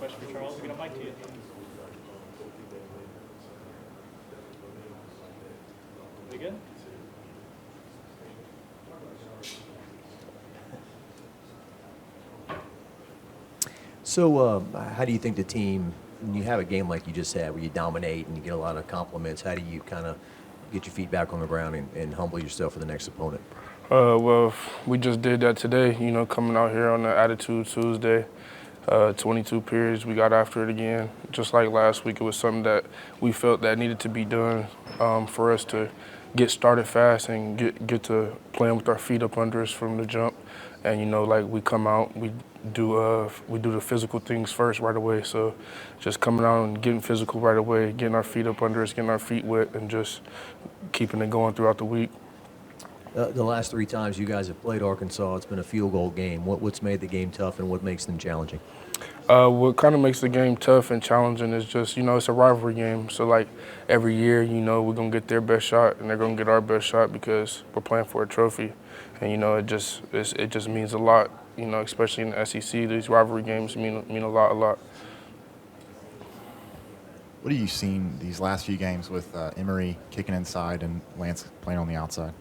question for Charles. We got a mic to you. We good? So how do you think the team, when you have a game like you just had where you dominate and you get a lot of compliments, how do you kind of get your feet back on the ground and humble yourself for the next opponent? Well, we just did that today, coming out here on the Attitude Tuesday. 22 periods, we got after it again. Just like last week, it was something that we felt that needed to be done for us to get started fast and get to playing with our feet up under us from the jump. And like we come out, we do the physical things first right away. So just coming out and getting physical right away, getting our feet up under us, getting our feet wet, and just keeping it going throughout the week. The last 3 times you guys have played Arkansas, it's been a field goal game. What's made the game tough and what makes them challenging? What kind of makes the game tough and challenging is just, it's a rivalry game. So, like, every year, we're going to get their best shot and they're going to get our best shot because we're playing for a trophy. And, it just means a lot, especially in the SEC. These rivalry games mean a lot. What have you seen these last few games with Emory kicking inside and Lance playing on the outside?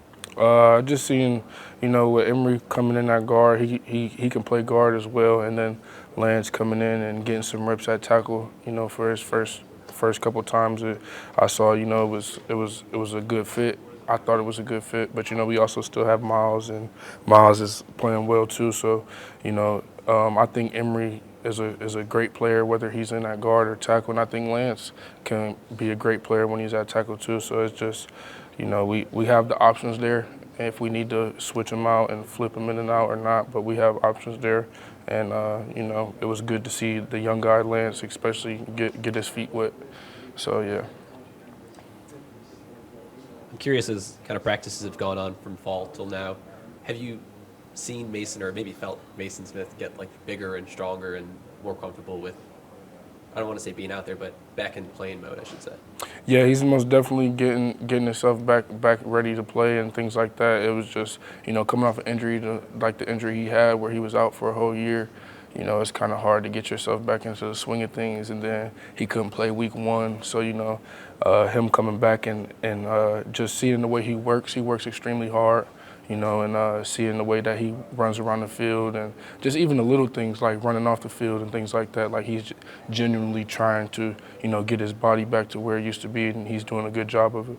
Just seeing, with Emory coming in at guard, he can play guard as well, and then Lance coming in and getting some reps at tackle, for his first couple times I saw, it was a good fit. I thought it was a good fit, but we also still have Miles, and Miles is playing well too. So, I think Emory is a great player, whether he's in at guard or tackle, and I think Lance can be a great player when he's at tackle too. So it's just, we have the options there if we need to switch them out and flip them in and out or not, but we have options there. And, it was good to see the young guy, Lance, especially get his feet wet. So, yeah. I'm curious, as kind of practices have gone on from fall till now, have you seen Mason, or maybe felt Mason Smith get like bigger and stronger and more comfortable with, I don't want to say being out there, but back in playing mode, I should say? Yeah, he's most definitely getting himself back ready to play and things like that. It was just, coming off an injury, like the injury he had where he was out for a whole year, it's kind of hard to get yourself back into the swing of things. And then he couldn't play week 1. So, him coming back and just seeing the way he works extremely hard. And seeing the way that he runs around the field and just even the little things like running off the field and things like that. Like he's genuinely trying to, get his body back to where it used to be, and he's doing a good job of it.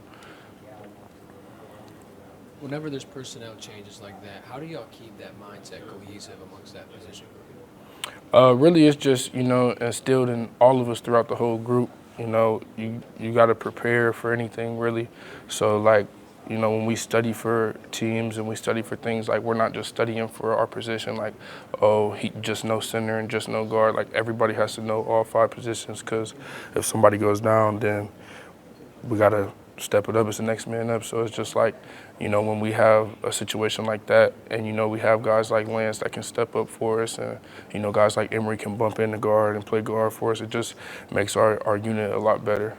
Whenever there's personnel changes like that, how do y'all keep that mindset cohesive amongst that position group? Really, it's just, instilled in all of us throughout the whole group. You got to prepare for anything, really. So, like, when we study for teams and we study for things, like we're not just studying for our position, like, oh, he just no center and just no guard. Like everybody has to know all 5 positions, because if somebody goes down, then we got to step it up as the next man up. So it's just like, when we have a situation like that and, we have guys like Lance that can step up for us and, guys like Emory can bump in the guard and play guard for us, it just makes our unit a lot better.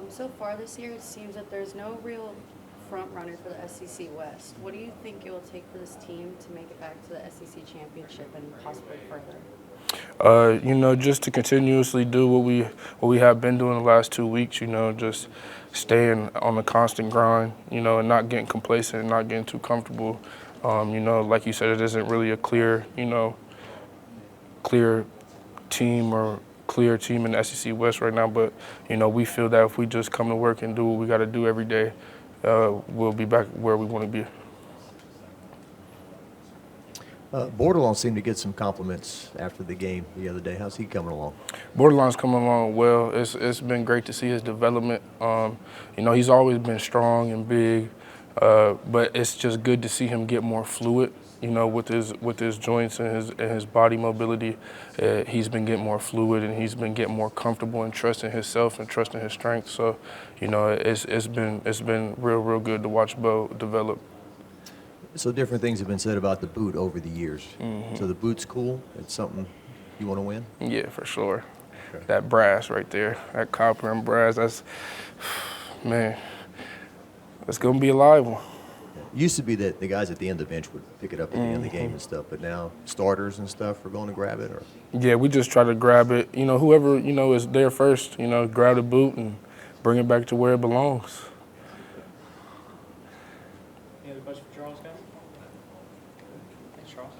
So far this year, it seems that there's no real front runner for the SEC West. What do you think it will take for this team to make it back to the SEC championship and possibly further? Just to continuously do what we have been doing the last 2 weeks. Just staying on a constant grind. And not getting complacent and not getting too comfortable. Like you said, it isn't really a clear team or clear team in the SEC West right now, but we feel that if we just come to work and do what we got to do every day, we'll be back where we want to be. Bordelon seemed to get some compliments after the game the other day. How's he coming along? Borderline's coming along well. It's been great to see his development. He's always been strong and big, but it's just good to see him get more fluid. With his joints and his body mobility, he's been getting more fluid and he's been getting more comfortable and trusting himself and trusting his strength. So, it's been real good to watch Bo develop. So different things have been said about the boot over the years. Mm-hmm. So the boot's cool. It's something you want to win? Yeah, for sure. Okay. That brass right there, that copper and brass, that's, man, it's going to be a live one. Used to be that the guys at the end of the bench would pick it up at the end of the game and stuff, but now starters and stuff are going to grab it, or Yeah, we just try to grab it. You know, whoever, you know, is there first, you know, grab the boot and bring it back to where it belongs. Any other questions for Charles, guys? Thanks, Charles.